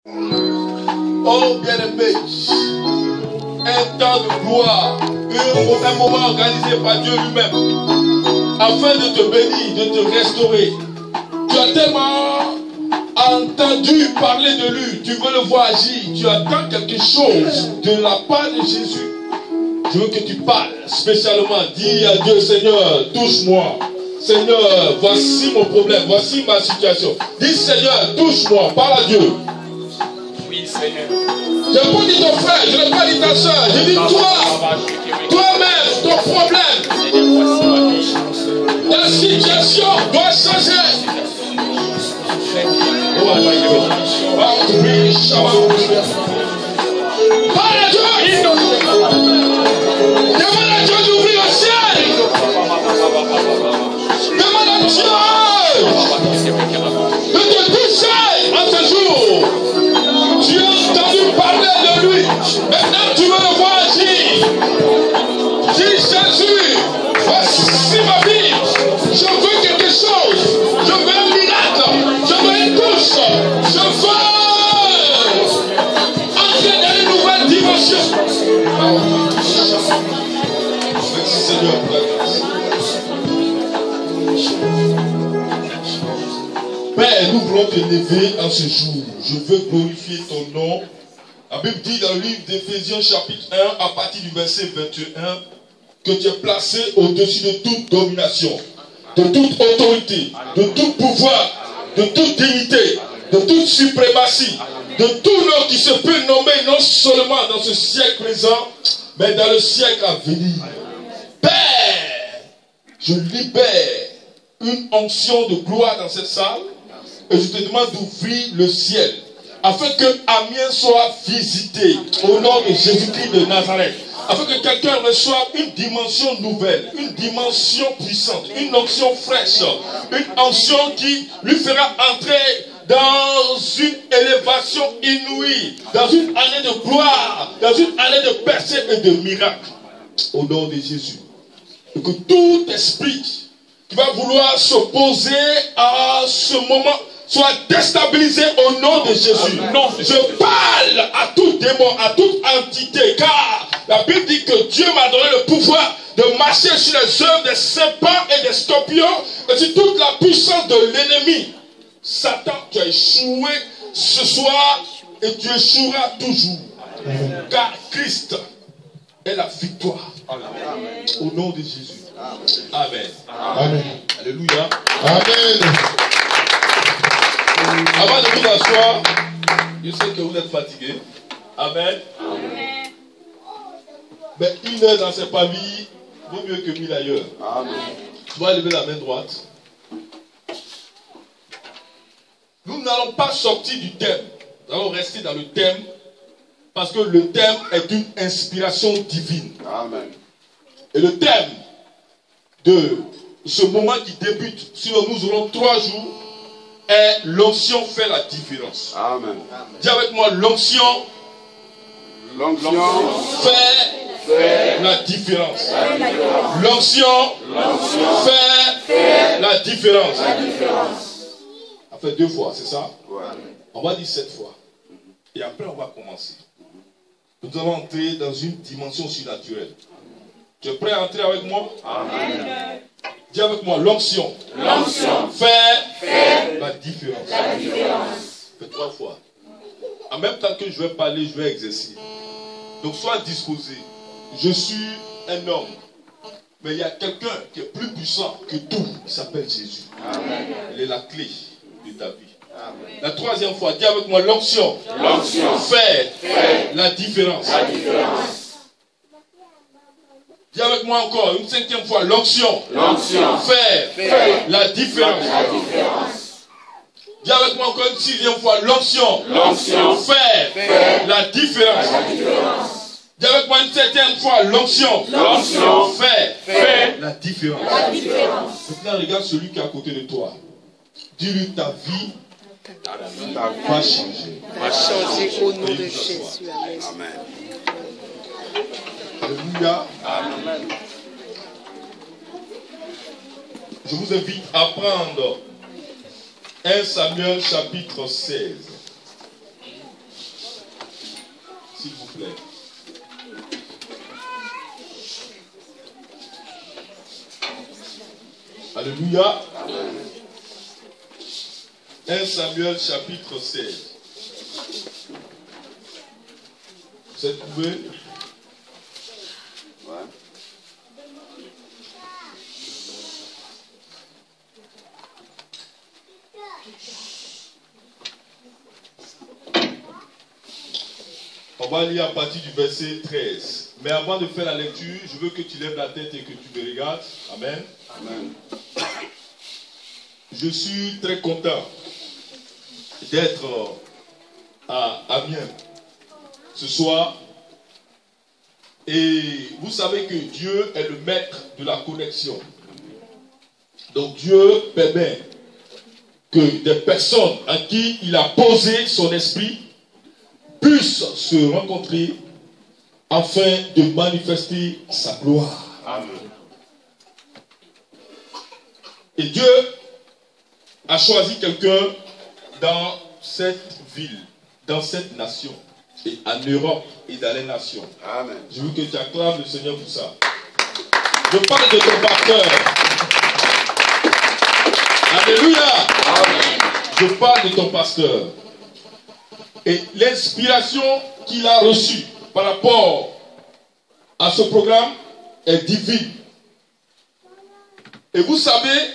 Oh bien-aimé, un temps de gloire, un moment organisé par Dieu lui-même, afin de te bénir, de te restaurer. Tu as tellement entendu parler de lui, tu veux le voir agir, tu attends quelque chose de la part de Jésus. Je veux que tu parles spécialement, dis à Dieu, Seigneur, touche-moi. Seigneur, voici mon problème, voici ma situation. Dis, Seigneur, touche-moi, parle à Dieu. Oui, Seigneur. Je n'ai pas dit ton frère, je n'ai pas dit ta soeur, je dis toi, toi-même, ton problème. La situation doit changer. Parle à Dieu. Demande à Dieu d'ouvrir le ciel. Demande à Dieu de te toucher en ce jour. Tu as entendu parler de lui. Maintenant tu veux le voir agir. Dis Jésus, voici ma vie. Je veux quelque chose. Je veux un miracle. Je veux une touche. Je veux entrer dans une nouvelle dimension. Merci Seigneur pour la grâce. Père, nous voulons te lever en ce jour. Je veux glorifier ton nom. La Bible dit dans le livre d'Éphésiens chapitre 1, à partir du verset 21, que tu es placé au-dessus de toute domination, de toute autorité, de tout pouvoir, de toute dignité, de toute suprématie, de tout nom qui se peut nommer non seulement dans ce siècle présent, mais dans le siècle à venir. Père, je libère une onction de gloire dans cette salle et je te demande d'ouvrir le ciel afin que Amiens soit visité au nom de Jésus-Christ de Nazareth. Afin que quelqu'un reçoive une dimension nouvelle, une dimension puissante, une onction fraîche, une onction qui lui fera entrer dans une élévation inouïe, dans une année de gloire, dans une année de percée et de miracles. Au nom de Jésus. Et que tout esprit qui va vouloir s'opposer à ce moment soit déstabilisé au nom de Jésus. Non, je parle à tout démon, à toute entité, car la Bible dit que Dieu m'a donné le pouvoir de marcher sur les œuvres des serpents et des scorpions et sur toute la puissance de l'ennemi. Satan, tu as échoué ce soir et tu échoueras toujours. Car Christ est la victoire. Amen. Au nom de Jésus. Amen. Amen. Alléluia. Amen. Avant de vous asseoir, je sais que vous êtes fatigués. Amen. Amen. Mais une heure dans ces familles vaut mieux que 1000 ailleurs. Amen. Tu vas lever la main droite. Nous n'allons pas sortir du thème. Nous allons rester dans le thème. Parce que le thème est une inspiration divine. Amen. Et le thème de ce moment qui débute, sinon nous aurons 3 jours, est l'onction fait la différence. Amen. Dis avec moi, l'onction fait la différence. L'onction fait la différence. Ça fait 2 fois, c'est ça? Ouais. On va dire 7 fois. Et après, on va commencer. Nous allons entrer dans une dimension surnaturelle. Tu es prêt à entrer avec moi? Amen. Dis avec moi, l'onction fait la différence. Fais 3 fois. En même temps que je vais parler, je vais exercer. Donc sois disposé. Je suis un homme. Mais il y a quelqu'un qui est plus puissant que tout. Il s'appelle Jésus. Amen. Il est la clé de ta vie. Amen. La 3e fois, dis avec moi, l'onction fait la différence. Dis avec moi encore, une 5e fois, l'onction fait la différence. Dis avec moi encore une 6e fois, l'onction fait la différence. Dis avec moi une 7e fois, l'onction fait la différence. Maintenant, regarde celui qui est à côté de toi. Dis-lui, ta vie va changer. Va changer au nom de Jésus. Amen. Alléluia. Amen. Je vous invite à prendre 1 Samuel chapitre 16. s'il vous plaît. Alléluia. 1 Samuel chapitre 16. Vous êtes trouvé? Ouais. On va lire à partir du verset 13. Mais avant de faire la lecture, je veux que tu lèves la tête et que tu me regardes. Amen. Amen. Je suis très content d'être à Amiens ce soir. Et vous savez que Dieu est le maître de la connexion. Donc Dieu permet que des personnes à qui il a posé son esprit puissent se rencontrer afin de manifester sa gloire. Amen. Et Dieu a choisi quelqu'un dans cette ville, dans cette nation, et en Europe et dans les nations. Amen. Je veux que tu acclames le Seigneur pour ça. Je parle de ton pasteur. Alléluia. Amen. Je parle de ton pasteur. Et l'inspiration qu'il a reçue par rapport à ce programme est divine. Et vous savez,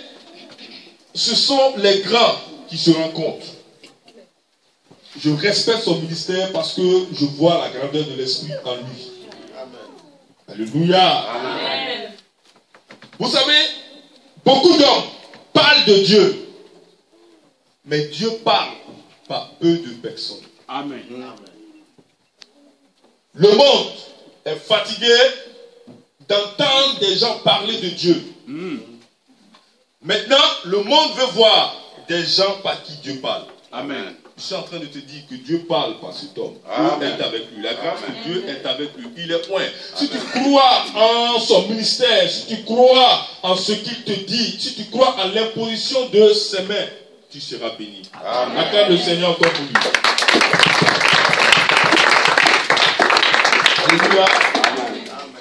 ce sont les grands qui se rencontrent. Je respecte son ministère parce que je vois la grandeur de l'esprit en lui. Amen. Alléluia. Amen. Vous savez, beaucoup d'hommes parlent de Dieu. Mais Dieu parle par peu de personnes. Amen. Le monde est fatigué d'entendre des gens parler de Dieu. Maintenant, le monde veut voir des gens par qui Dieu parle. Amen. Je suis en train de te dire que Dieu parle par cet homme. Amen. Dieu est avec lui. La grâce de Dieu est avec lui. Il est point. Si tu crois en son ministère, si tu crois en ce qu'il te dit, si tu crois en l'imposition de ses mains, tu seras béni. Amen. Acclame le Seigneur encore pour lui. Alléluia.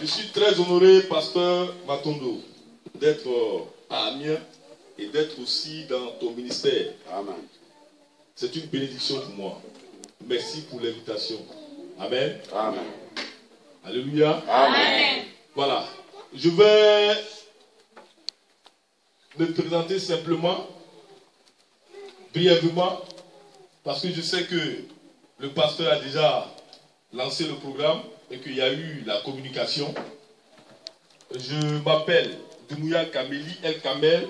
Je suis très honoré, pasteur Matondo, d'être à Amiens et d'être aussi dans ton ministère. Amen. C'est une bénédiction pour moi. Merci pour l'invitation. Amen. Amen. Alléluia. Amen. Voilà. Je vais me présenter simplement, brièvement, parce que je sais que le pasteur a déjà lancé le programme et qu'il y a eu la communication. Je m'appelle Dumouya Kameli El Kamel,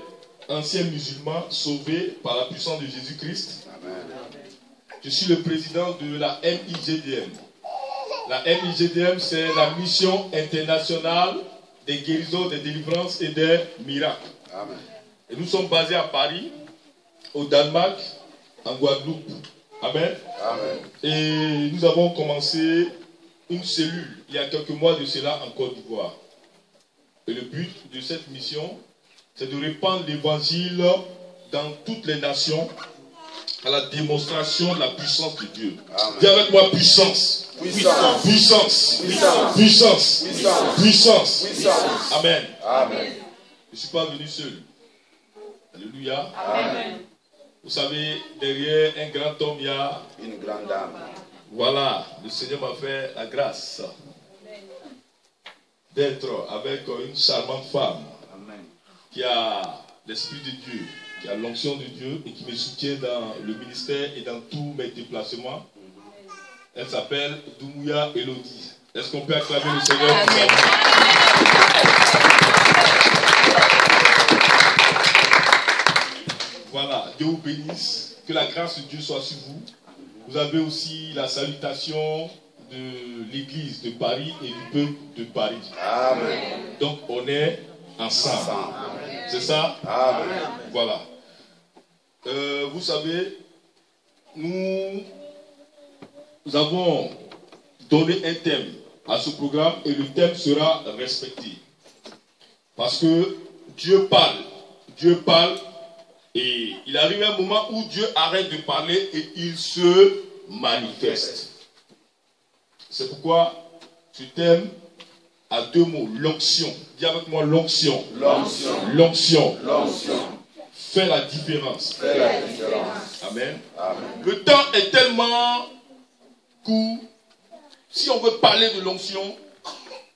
ancien musulman sauvé par la puissance de Jésus-Christ. Je suis le président de la MIGDM. La MIGDM, c'est la mission internationale des guérisons, des délivrances et des miracles. Amen. Et nous sommes basés à Paris, au Danemark, en Guadeloupe. Amen. Amen. Et nous avons commencé une cellule il y a quelques mois de cela en Côte d'Ivoire. Et le but de cette mission, c'est de répandre l'évangile dans toutes les nations à la démonstration de la puissance de Dieu. Amen. Dis avec moi puissance. Puissance. Puissance. Puissance. Puissance. Puissance. Puissance. Puissance. Amen. Amen. Je ne suis pas venu seul. Alléluia. Amen. Vous savez, derrière un grand homme, il y a... Une grande dame. Voilà, le Seigneur m'a fait la grâce d'être avec une charmante femme qui a l'Esprit de Dieu, qui a l'onction de Dieu et qui me soutient dans le ministère et dans tous mes déplacements. Elle s'appelle Dumouya Elodie. Est-ce qu'on peut acclamer le Seigneur pour ça? Voilà, Dieu vous bénisse, que la grâce de Dieu soit sur vous. Vous avez aussi la salutation de l'église de Paris et du peuple de Paris. Amen. Donc on est ensemble. C'est ça? Amen. Voilà. Vous savez, nous avons donné un thème à ce programme et le thème sera respecté. Parce que Dieu parle. Dieu parle. Et il arrive un moment où Dieu arrête de parler et il se manifeste. C'est pourquoi ce thème a deux mots, l'onction. Dis avec moi l'onction. L'onction. L'onction. L'onction. Fait la différence. Fait la différence. Amen. Amen. Le temps est tellement court. Si on veut parler de l'onction,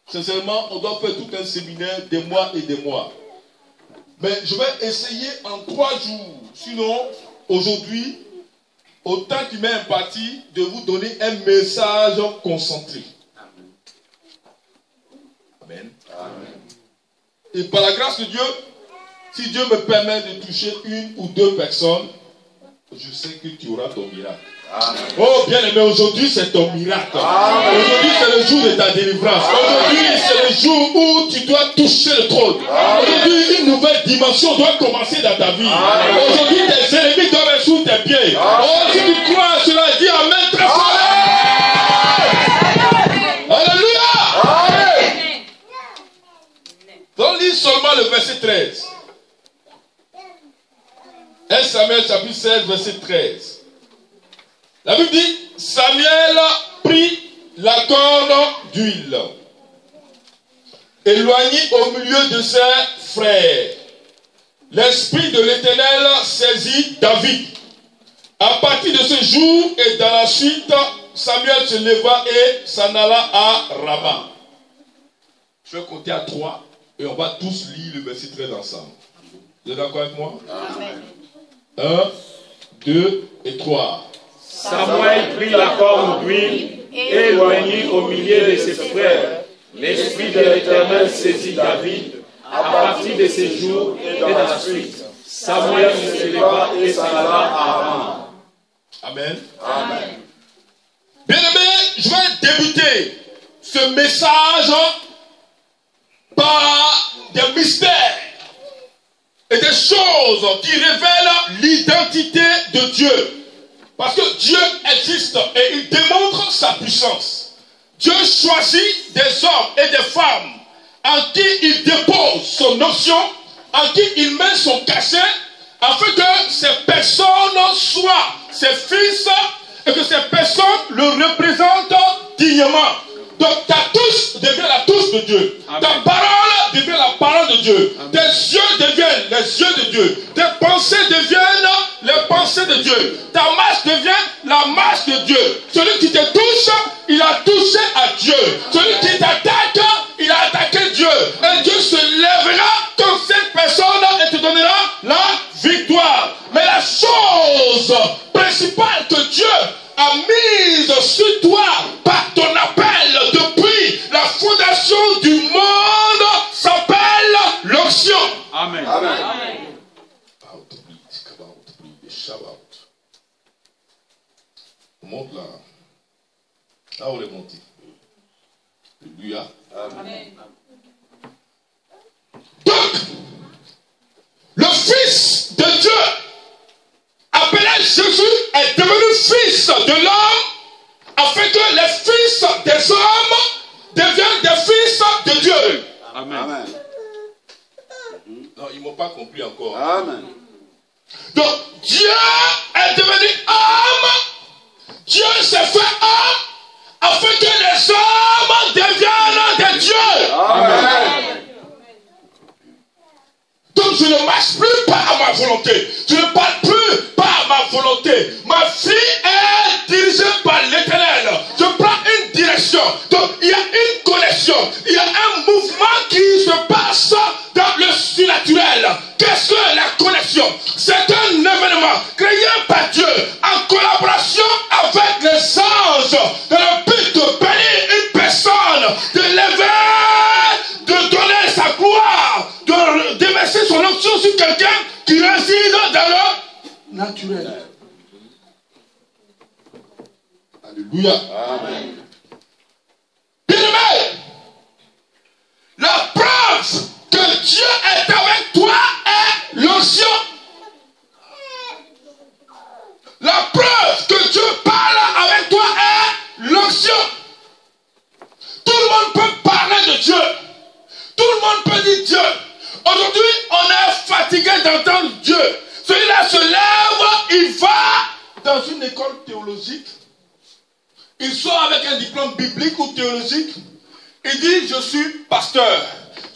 sincèrement, on doit faire tout un séminaire des mois et des mois. Mais je vais essayer en 3 jours. Sinon, aujourd'hui, au temps qui m'est imparti, de vous donner un message concentré. Amen. Amen. Et par la grâce de Dieu, si Dieu me permet de toucher 1 ou 2 personnes, je sais que tu auras ton miracle. Amen. Oh bien-aimé, aujourd'hui c'est ton miracle. Aujourd'hui c'est le jour de ta délivrance. Aujourd'hui c'est le jour où tu dois toucher le trône. Aujourd'hui une nouvelle dimension doit commencer dans ta vie. Aujourd'hui tes ennemis doivent être sous tes pieds. Oh si tu crois à cela, dis Amen très fort. Alléluia. Donc lis seulement le verset 13. 1 Samuel chapitre 16 verset 13. La Bible dit, Samuel prit la corne d'huile, éloigné au milieu de ses frères. L'Esprit de l'Éternel saisit David. À partir de ce jour et dans la suite, Samuel se leva et s'en alla à Rama. Je vais compter à 3 et on va tous lire le verset 13 ensemble. Vous êtes d'accord avec moi? Amen. 1, 2 et 3. Samuel prit la corne d'huile, éloigné au milieu de ses frères. L'Esprit de l'Éternel saisit David. À partir de ces jours et dans la suite, Samuel se leva et s'en alla à Rama. Amen. Amen. Bien-aimé, je vais débuter ce message par des mystères et des choses qui révèlent l'identité de Dieu. Parce que Dieu existe et il démontre sa puissance. Dieu choisit des hommes et des femmes en qui il dépose son option, en qui il met son cachet, afin que ces personnes soient ses fils et que ces personnes le représentent dignement. Donc ta touche devient la touche de Dieu. Amen. Ta parole devient la parole de Dieu. Amen. Tes yeux deviennent les yeux de Dieu. Tes pensées deviennent les pensées de Dieu. Ta marche devient la marche de Dieu. Celui qui te touche, il a touché à Dieu. Celui qui t'attaque, il a attaqué Dieu. Et Dieu se lèvera comme cette personne et te donnera la victoire. Mais la chose principale que Dieu a mise sur toi par ton appel depuis la fondation du monde s'appelle l'onction. Amen. Amen. On monte là. Là on est monté. Alléluia. Amen. Donc, le Fils de Dieu, appelé Jésus, est devenu fils de l'homme, afin que les fils des hommes deviennent des fils de Dieu. Amen. Amen. Non, ils ne m'ont pas compris encore. Amen. Donc, Dieu est devenu homme. Dieu s'est fait homme, afin que les hommes deviennent des dieux. Amen. Donc je ne marche plus par ma volonté. Je ne parle plus par ma volonté. Ma vie est dirigée par l'Éternel. Je prends une direction. Donc il y a une connexion. Il y a un mouvement qui se passe dans le surnaturel. Qu'est-ce que la connexion? C'est un événement créé par Dieu en collaboration avec les anges dans le but de bénir une personne, de l'élever, de donner sa gloire, de déverser son onction sur quelqu'un qui réside dans le naturel. Alléluia. Amen. Bien-aimé, la preuve que Dieu est avec toi est l'onction. La preuve que Dieu parle avec toi est l'onction. Tout le monde peut parler de Dieu. Tout le monde peut dire Dieu. Aujourd'hui, on est fatigué d'entendre Dieu. Celui-là se lève, il va dans une école théologique. il sort avec un diplôme biblique ou théologique. Il dit, je suis pasteur,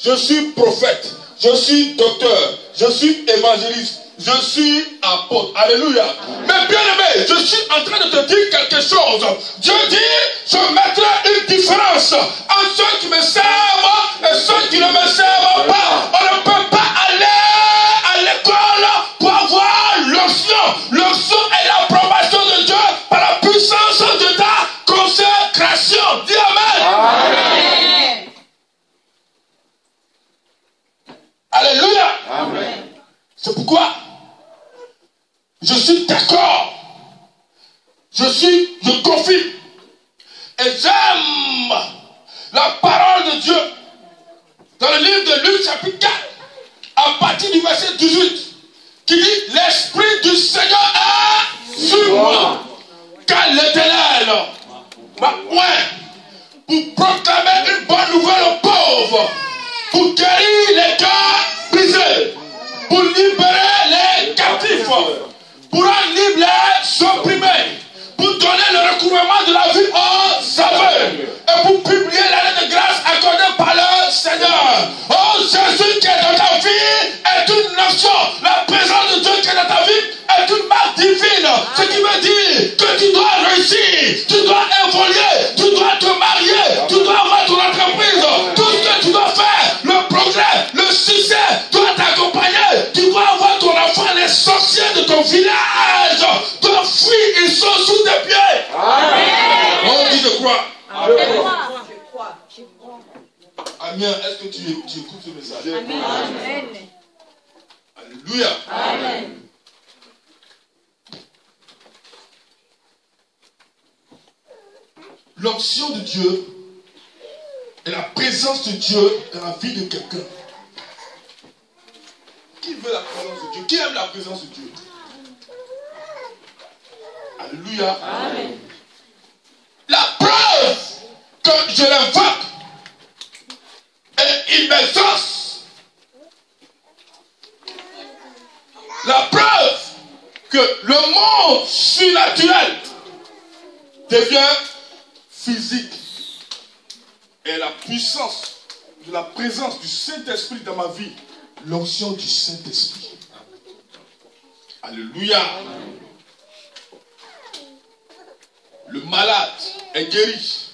je suis prophète, je suis docteur, je suis évangéliste, je suis apôtre. Alléluia. Mais bien aimé, je suis en train de te dire quelque chose. Dieu dit, je mettrai une différence entre ceux qui me servent et ceux qui ne me servent pas. On ne peut pas aller à l'école pour avoir l'onction. L'onction est l'approbation de Dieu par la puissance de ta consécration. Dis Amen. Amen. Alléluia. Amen. C'est pourquoi je suis d'accord. Je confie. Et j'aime la parole de Dieu dans le livre de Luc chapitre 4 à partir du verset 18 qui dit l'Esprit du Seigneur est sur moi car l'Éternel m'a oint pour proclamer une bonne nouvelle aux pauvres, pour guérir les cœurs brisés, pour libérer les captifs, pour rendre libres les opprimés, pour donner le recouvrement de la vie aux aveugles et pour publier l'année de grâce accordée par le Seigneur. Oh, Jésus qui est dans ta vie est une nation. La présence de Dieu qui est dans ta vie est une marque divine. Ce qui veut dire que tu dois réussir, tu dois évoluer, tu dois te marier, tu dois avoir ton entreprise. Tout ce que tu dois faire, le progrès, le succès doit t'accompagner. Tu dois avoir ton enfant, les sorciers de ton village doivent fuir, ils sont sous tes pieds. Amen. On dit je crois. Amen. Amien, est-ce que tu écoutes ce message? Amen. Alléluia. Amen. L'onction de Dieu et la présence de Dieu dans la vie de quelqu'un. Qui veut la présence de Dieu? Qui aime la présence de Dieu? Alléluia. Amen. La preuve que je l'invoque et il m'exauce. La preuve que le monde surnaturel devient physique. Et la puissance de la présence du Saint-Esprit dans ma vie, l'onction du Saint-Esprit. Alléluia. Le malade est guéri.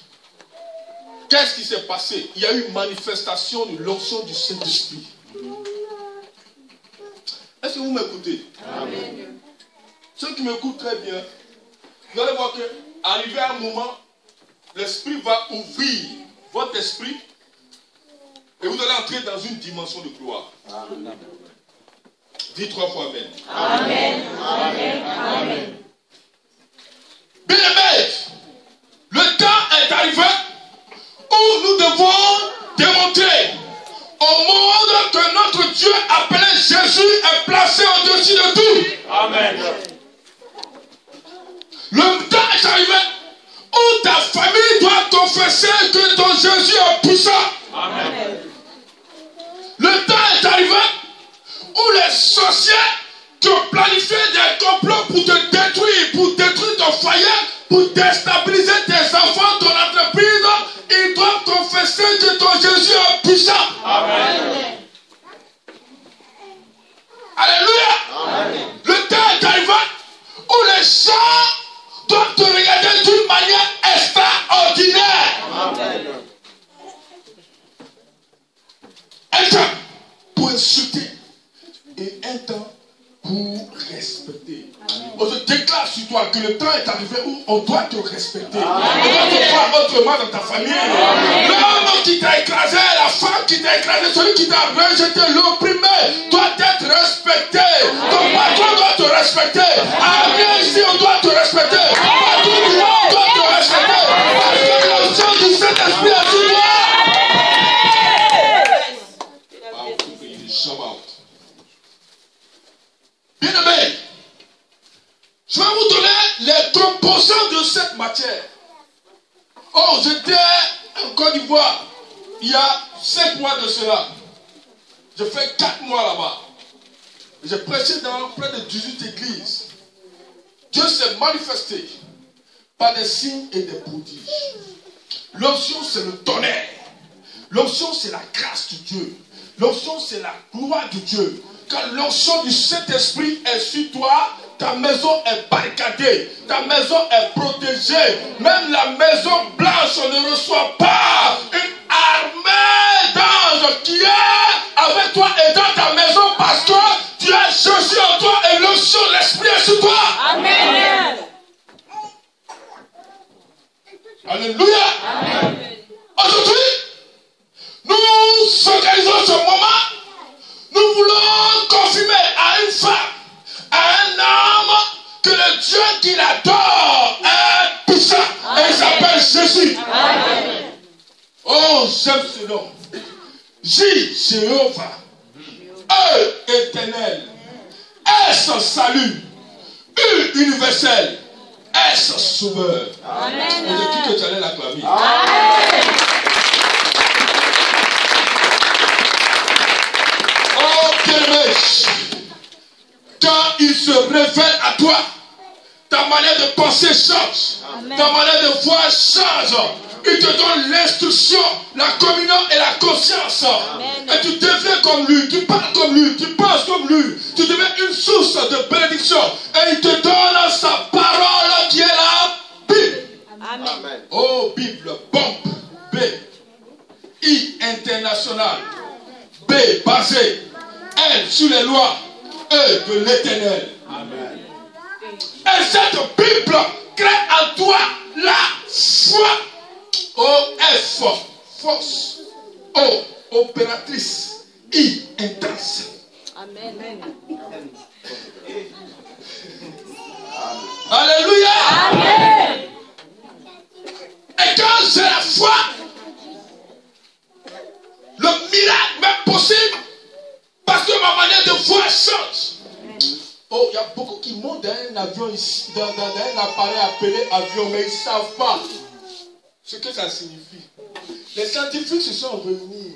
Qu'est-ce qui s'est passé? Il y a eu une manifestation de l'onction du Saint-Esprit. Est-ce que vous m'écoutez? Amen. Ceux qui m'écoutent très bien, vous allez voir qu'arrivé à un moment, l'Esprit va ouvrir votre esprit et vous allez entrer dans une dimension de gloire. Amen. Dis 3 fois Amen. Amen. Amen. Amen. Bien-aimés, le temps est arrivé où nous devons démontrer au monde que notre Dieu appelé Jésus est placé au-dessus de tout. Amen. Le temps est arrivé où ta famille doit confesser que ton Jésus est puissant. Amen. Le temps est arrivé où les sorciers qui ont planifié des complots pour te détruire, pour détruire ton foyer, pour déstabiliser tes enfants, ton entreprise, ils doivent confesser que ton Jésus est puissant. Amen. Alléluia. Amen. Le temps est arrivé où les gens doivent te regarder d'une manière extraordinaire. Amen. Un temps pour insulter et un temps pour respecter. On se déclare sur toi que le temps est arrivé où on doit te respecter. On doit te voir autrement dans ta famille. L'homme qui t'a écrasé, la femme qui t'a écrasé, celui qui t'a rejeté, l'opprimé doit être respecté. Ton patron doit te respecter. Amen, ici on doit te respecter. Partout où tu vas, on doit te respecter. Parce que l'onction du Saint-Esprit est sur toi. Bien-aimé, je vais vous donner les composants de cette matière. Oh, j'étais en Côte d'Ivoire il y a 5 mois de cela. J'ai fait 4 mois là-bas. J'ai prêché dans près de 18 églises. Dieu s'est manifesté. par des signes et des prodiges. L'onction, c'est le tonnerre. L'onction, c'est la grâce de Dieu. L'onction, c'est la gloire de Dieu. Quand l'onction du Saint-Esprit est sur toi, ta maison est barricadée, ta maison est protégée. Même la maison blanche ne reçoit pas une armée d'anges qui est avec toi et dans ta maison parce que tu as Jésus en toi et l'onction, l'Esprit est sur toi. Amen. Alléluia. Amen. Aujourd'hui, nous organisons ce moment. Nous voulons confirmer à une femme, à un homme, que le Dieu qu'il adore est puissant. Et il s'appelle Jésus. Amen. Oh, j'aime ce nom. Jéhovah. Éternel. Est-ce salut. Universel. Est-ce sauveur. Amen. Et de qui que tu allais l'acclamer. Amen. Oh, bien-aimé, quand il se révèle à toi, ta manière de penser change. Amen. Ta manière de voir change. Il te donne l'instruction, la communion et la conscience. Amen. Et tu deviens comme lui, tu parles comme lui, tu penses comme lui. Tu deviens une source de bénédiction. Et il te donne sa parole qui est la Bible. Amen. Oh, Bible, bombe. B. I, international. B, basé. L, sur les lois. E, de l'éternel. Amen. Et cette Bible crée en toi la foi. O, F, force. O, opératrice. I, intense. Amen. Alléluia. Amen. Et quand j'ai la foi, le miracle m'est possible parce que ma manière de voir change. Oh, il y a beaucoup qui montent dans un avion ici, dans un appareil appelé avion, mais ils ne savent pas ce que ça signifie. Les scientifiques se sont réunis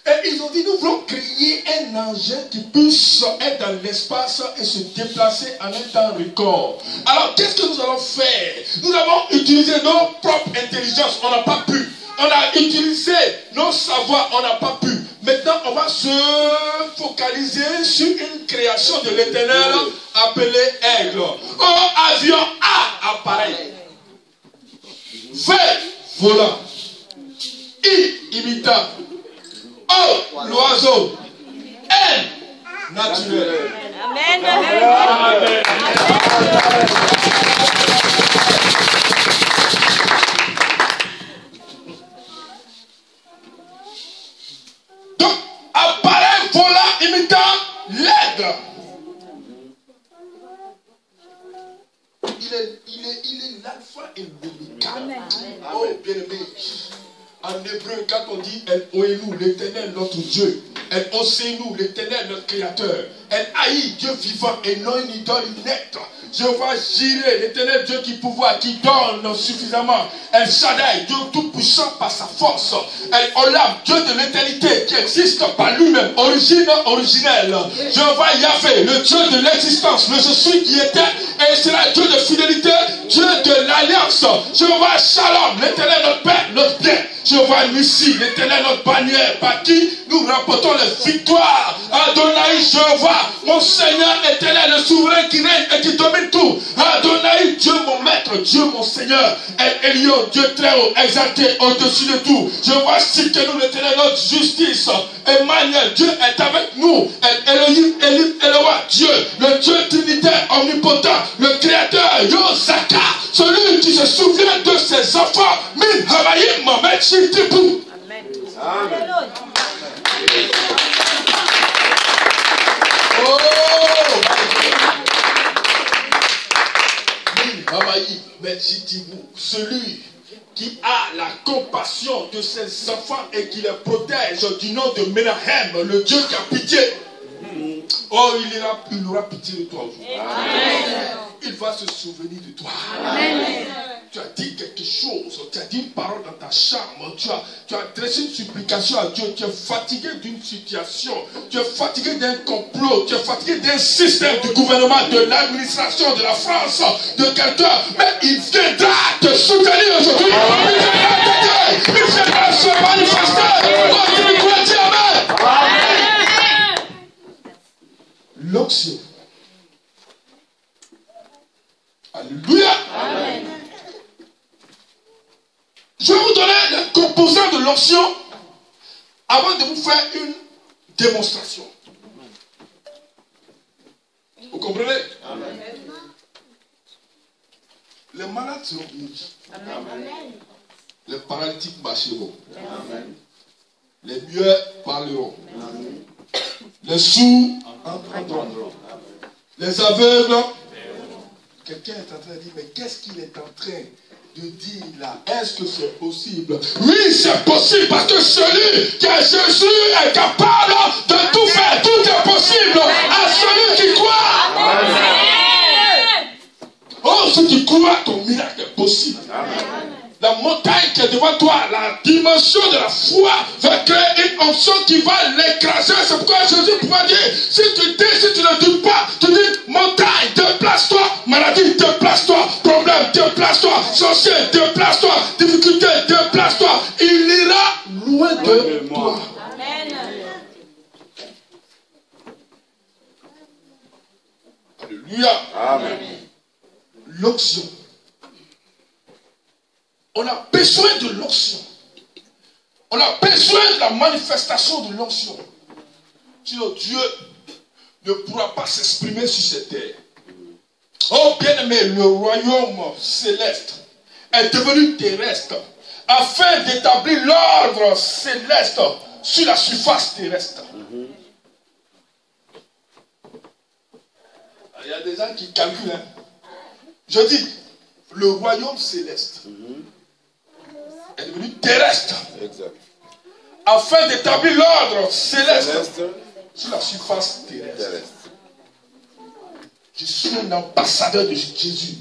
et ils ont dit, nous voulons créer un engin qui puisse être dans l'espace et se déplacer en un temps record. Alors, qu'est-ce que nous allons faire? Nous avons utilisé nos propres intelligences, on n'a pas pu. On a utilisé nos savoirs, on n'a pas pu. Maintenant, on va se focaliser sur une création de l'éternel appelée aigle. O, avion. A, appareil. V, volant. I, imitant. O, l'oiseau. N, naturel. Amen. Amen. Donc, appareil volant imitant l'aigle. Il est l'alpha et l'oméga. Oh, bien-aimé. En hébreu, quand on dit El-Oénou, l'éternel notre Dieu, El-Océnou, l'éternel notre créateur, El-Haï, Dieu vivant et non une idole inepte, Jéhovah Jireh, l'éternel Dieu qui pouvoir, qui donne suffisamment, El-Shaddai, Dieu tout-puissant par sa force, El-Olam, Dieu de l'éternité qui existe par lui-même, origine originelle, Jéhovah Yahvé, le Dieu de l'existence, le je suis qui était et sera Dieu de fidélité, Dieu de l'alliance, Jéhovah Shalom, l'éternel notre Père, notre bien, Jéhovah Nissi, l'éternel notre bannière, par qui nous remportons les victoires. Adonai, Jéhovah, mon Seigneur éternel, le souverain qui règne et qui domine tout. Adonai, Dieu mon maître, Dieu mon Seigneur, Elion, Dieu très haut, exalté au-dessus de tout. Jéhovah, citez-nous l'éternel notre justice. Emmanuel, Dieu est avec nous. Elohim, Elim, Eloah, Dieu, le Dieu trinitaire omnipotent, le créateur, Yosaka, celui qui se souvient de ses enfants. Min Hamayim, Mohamed Chitibou. Amen. Oh! Min Hamayim, Mohamed Chitibou, celui qui a la compassion de ses enfants et qui les protège du nom de Menahem, le Dieu qui a pitié. Oh, il aura pitié de toi aujourd'hui. Il va se souvenir de toi. Amen. tu as dit quelque chose, tu as dit une parole dans ta chambre, tu as adressé une supplication à Dieu, tu es fatigué d'une situation, tu es fatigué d'un complot, tu es fatigué d'un système du gouvernement, de l'administration, de la France, de quelqu'un, mais il viendra te soutenir aujourd'hui, il viendra t'aider, il viendra se manifester. Oh, tu me crois, dis amen. L'onction. Alléluia. Amen. Je vais vous donner les composants de l'onction avant de vous faire une démonstration. Vous comprenez? Amen. Les malades seront guéris. Amen. Les paralytiques marcheront. Amen. Les muets parleront. Amen. Les sourds entendront. Les aveugles. Quelqu'un est en train de dire, mais qu'est-ce qu'il est en train de dire là? Est-ce que c'est possible? Oui, c'est possible parce que celui qui est Jésus est capable de tout faire. Tout est possible à celui qui croit. Amen. Oh, ceux qui croient, ton miracle est possible. Amen. La montagne qui est devant toi, la dimension de la foi va créer une onction qui va l'écraser. C'est pourquoi Jésus pouvait dire, si tu ne dis pas, tu dis, montagne, déplace-toi, maladie, déplace-toi, problème, déplace-toi, sorcier, déplace-toi, difficulté, déplace-toi. Il ira loin de toi. Amen. Alléluia. Amen. L'onction. On a besoin de l'onction. On a besoin de la manifestation de l'onction. Sinon Dieu ne pourra pas s'exprimer sur cette terre. Oh bien-aimé, le royaume céleste est devenu terrestre afin d'établir l'ordre céleste sur la surface terrestre. Il y a des gens qui calculent. Hein. Je dis, le royaume céleste est devenu terrestre. Exact. Afin d'établir l'ordre céleste sur la surface terrestre. Je suis un ambassadeur de Jésus.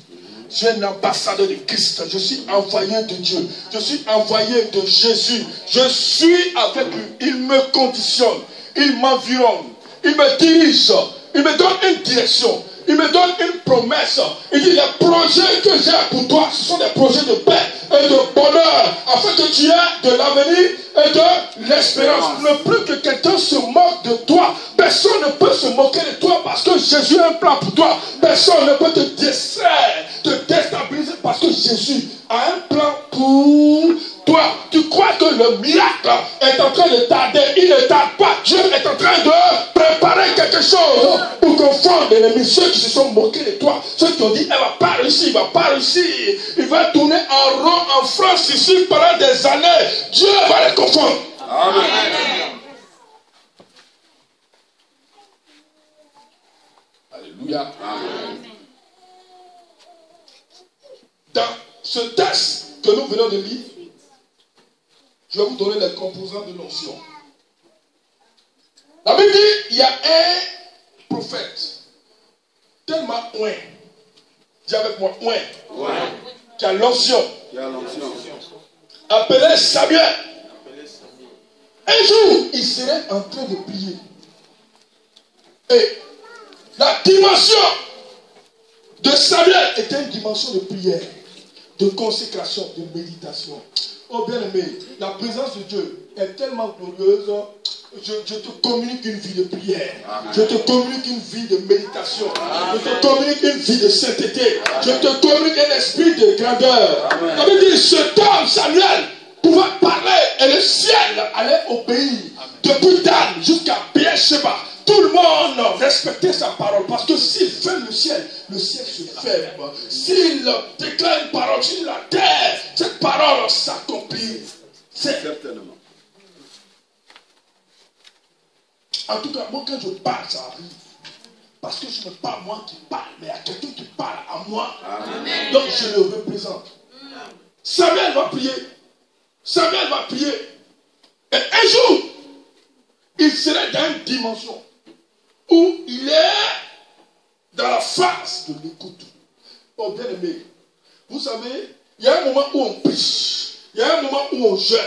Je suis un ambassadeur de Christ. Je suis envoyé de Dieu. Je suis envoyé de Jésus. Je suis avec lui. Il me conditionne. Il m'environne. Il me dirige. Il me donne une direction. Il me donne une promesse. Il dit, les projets que j'ai pour toi, ce sont des projets de paix et de bonheur, afin que tu aies de l'avenir et de l'espérance. Ne plus que quelqu'un se moque de toi. Personne ne peut se moquer de toi parce que Jésus a un plan pour toi. Personne ne peut te distraire, te déstabiliser parce que Jésus a un plan pour toi. Tu crois que le miracle est en train de tarder? Il ne tarde pas. Dieu est en train de préparer quelque chose pour confondre l'ennemi. Ceux qui se sont moqués de toi, ceux qui ont dit, elle ne va pas réussir, il ne va pas réussir, il va tourner en rond en France ici pendant des années. Dieu va les confondre. Amen. Alléluia. Amen. Dans ce texte que nous venons de lire, je vais vous donner les composants de l'onction. La Bible dit, il y a un prophète, tellement oint, dis avec moi, oint, qui a l'onction, appelé Samuel. Un jour, il serait en train de prier. Et la dimension de Samuel était une dimension de prière, de consécration, de méditation. Oh bien-aimé, la présence de Dieu est tellement glorieuse. Je te communique une vie de prière. Amen. Je te communique une vie de méditation. Amen. Je te communique une vie de sainteté. Amen. Je te communique un esprit de grandeur. Ça veut dire, cet homme, Samuel, pouvait parler et le ciel allait obéir. Depuis Dan jusqu'à Beersheba. Tout le monde respectait sa parole. Parce que s'il ferme le ciel se ferme. S'il déclare une parole sur la terre, cette parole s'accomplit. Certainement. En tout cas, moi quand je parle, ça arrive. Parce que ce n'est pas moi qui parle, mais il y a quelqu'un qui parle à moi. Amen. Donc je le représente. Samuel va prier. Samuel va prier. Et un jour, il serait dans une dimension où il est dans la phase de l'écoute. Oh bien aimé, vous savez, Il y a un moment où on prie. Il y a un moment où on jeûne.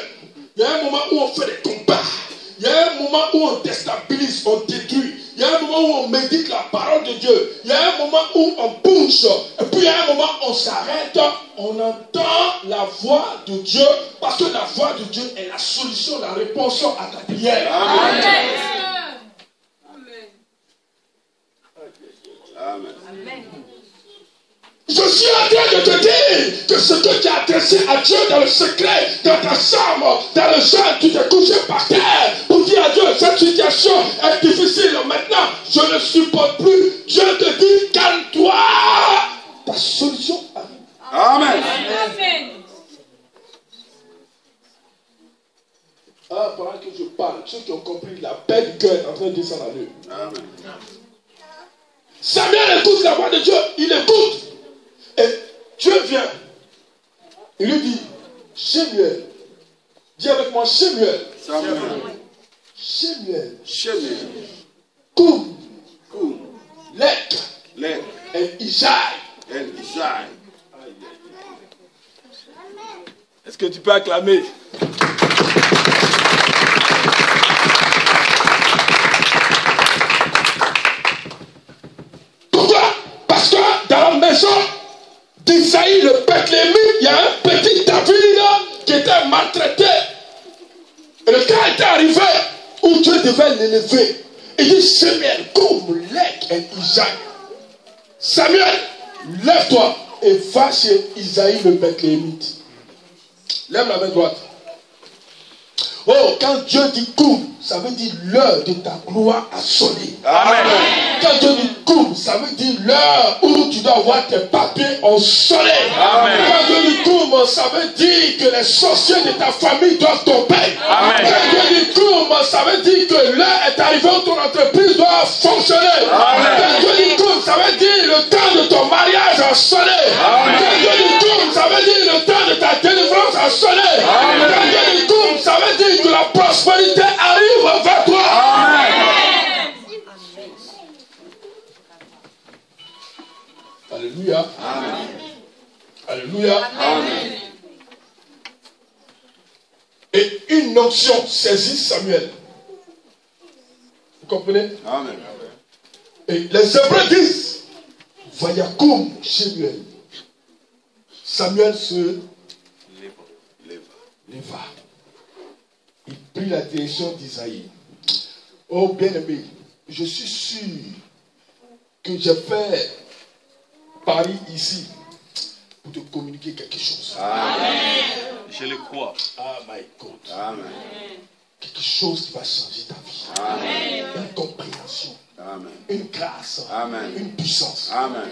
Il y a un moment où on fait des combats. Il y a un moment où on déstabilise, on détruit. Il y a un moment où on médite la parole de Dieu. Il y a un moment où on bouge. Et puis il y a un moment où on s'arrête. On entend la voix de Dieu. Parce que la voix de Dieu est la solution, la réponse à ta prière. Amen. Amen. Amen. Je suis en train de te dire que ce que tu as adressé à Dieu dans le secret, dans ta chambre, dans le jeûne, tu t'es couché par terre pour dire à Dieu, cette situation est difficile. Maintenant, je ne supporte plus. Dieu te dit, calme-toi. Ta solution arrive. Amen. Amen. Ah, pendant que je parle, ceux qui ont compris, la paix du cœur est en train de descendre à eux. Amen. Samuel écoute la voix de Dieu. Il écoute. Et Dieu vient. Il lui dit, Shemuel. Dis avec moi, Shemuel. Samuel. Shemuel. Shemuel. Koum. Koum. Lek. Lek. Et Isaïe. El Isaïe. Est-ce que tu peux acclamer? Pourquoi? Parce que dans la maison d'Isaïe, le Bethléemite, il y a un petit David qui était maltraité. Et le temps était arrivé où Dieu devait l'élever. Il dit, Samuel, comme Lek et Isaïe. Samuel, lève-toi et va chez Isaïe le Bethléemite. Lève la main droite. Oh, quand Dieu dit koum, ça veut dire l'heure de ta gloire a sonné. Amen. Quand Dieu dit koum, ça veut dire l'heure où tu dois avoir tes papiers ont sonné. Amen. Quand Dieu dit koum, ça veut dire que les sorciers de ta famille doivent tomber. Amen. Quand Dieu dit koum, ça veut dire que l'heure est arrivée où ton entreprise doit fonctionner. Amen. Quand Dieu dit koum, ça veut dire le temps de ton mariage a sonné. Amen. Quand Dieu dit koum, ça veut dire le temps de ta délivrance a sonné. Amen. Quand Dieu dit koum, ça veut dire que la prospérité arrive vers toi. Amen. Alléluia. Amen. Alléluia. Amen. Et une onction saisit Samuel. Vous comprenez? Amen. Et les Hébreux disent, Vayakoum Shemuel. Samuel se leva. Il prit la direction d'Isaïe. Oh bien-aimé, je suis sûr que j'ai fait Paris ici pour te communiquer quelque chose. Amen. Je le crois. Ah my God. Amen. Quelque chose qui va changer ta vie. Amen. Une compréhension, Amen. une grâce, Amen. une puissance. Amen.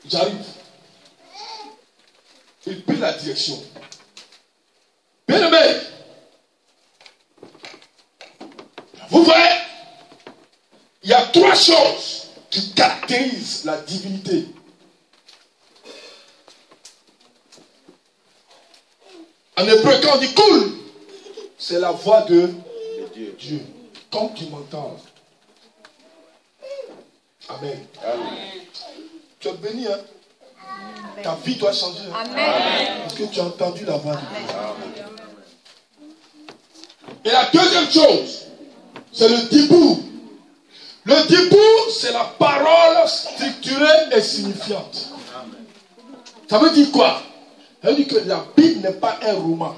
J'arrive. Il prit la direction. Bien-aimé, vous voyez, il y a trois choses qui caractérisent la divinité. En hébreu, quand on dit cool, c'est la voix de Dieu. Comme tu m'entends. Amen. Amen. Tu es béni, hein? Ta vie doit changer. Hein? Amen. Parce que tu as entendu la voix de Dieu. Et la deuxième chose, c'est le dibou. Le dibou, c'est la parole structurée et signifiante. Ça veut dire quoi? Ça veut dire que la Bible n'est pas un roman.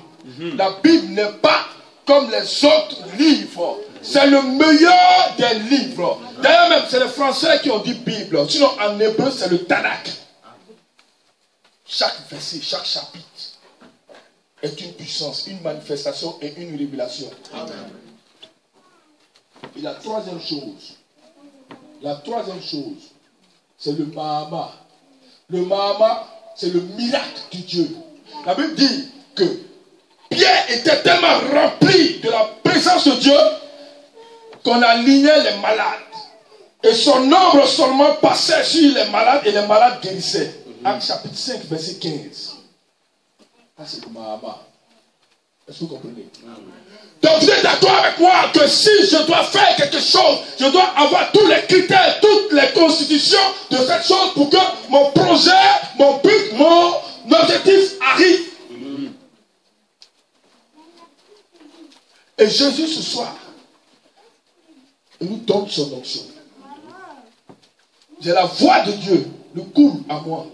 La Bible n'est pas comme les autres livres. C'est le meilleur des livres. D'ailleurs même, c'est les Français qui ont dit Bible. Sinon, en hébreu, c'est le Tanakh. Chaque verset, chaque chapitre est une puissance, une manifestation et une révélation. Amen. Et la troisième chose, c'est le Mahama. Le Mahama, c'est le miracle de Dieu. La Bible dit que Pierre était tellement rempli de la présence de Dieu qu'on alignait les malades. Et son ombre seulement passait sur les malades et les malades guérissaient. Acte chapitre 5, verset 15. Ça c'est le Mahama. Est-ce que vous comprenez? Donc vous êtes d'accord avec moi que si je dois faire quelque chose, je dois avoir tous les critères, toutes les constitutions de cette chose pour que mon projet, mon but, mon objectif arrive. Et Jésus ce soir, il nous donne son onction. J'ai la voix de Dieu, le coule à moi.